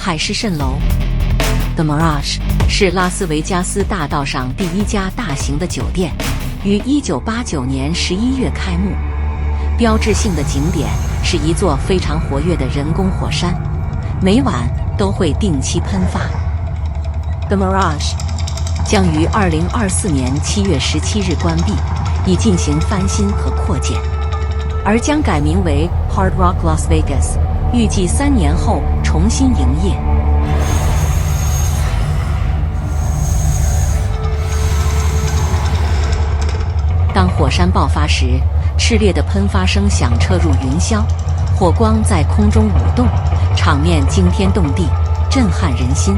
海市蜃楼 The Mirage 是拉斯维加斯大道上第一家大型的酒店，于1989年11月开幕。标志性的景点是一座非常活跃的人工火山，每晚都会定期喷发。The Mirage 将于2024年7月17日关闭，以进行翻新和扩建，而将改名为 Hard Rock Las Vegas， 预计3年后重新营业。当火山爆发时，炽烈的喷发声响彻入云霄，火光在空中舞动，场面惊天动地，震撼人心。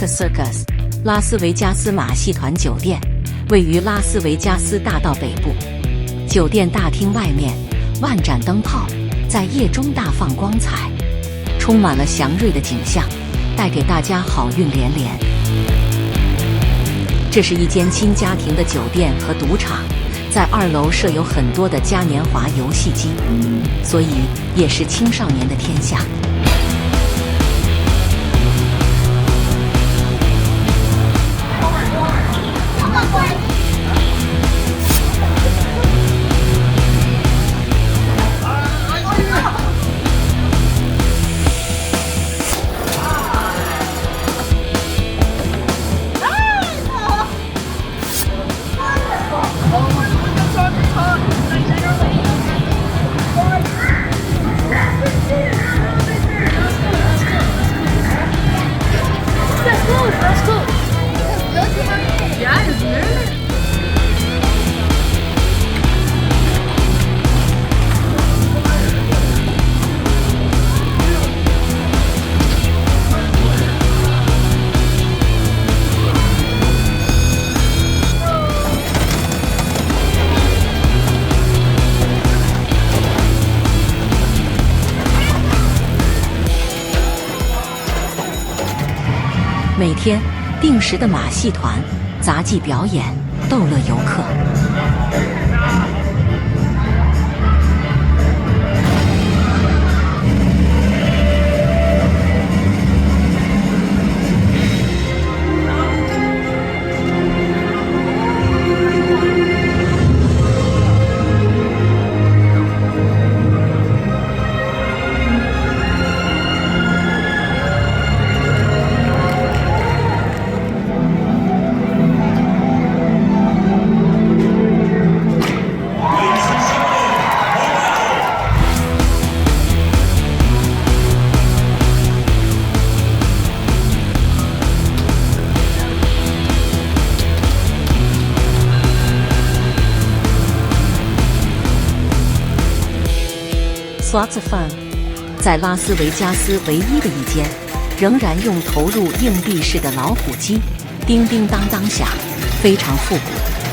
Circus 拉斯维加斯马戏团酒店位于拉斯维加斯大道北部，酒店大厅外面万盏灯泡在夜中大放光彩，充满了祥瑞的景象，带给大家好运连连。这是一间亲家庭的酒店和赌场，在2楼设有很多的嘉年华游戏机，所以也是青少年的天下。每天定时的马戏团、杂技表演逗乐游客。Slots of Fun 在拉斯维加斯唯一的一间，仍然用投入硬币式的老虎机，叮叮当当响，非常复古。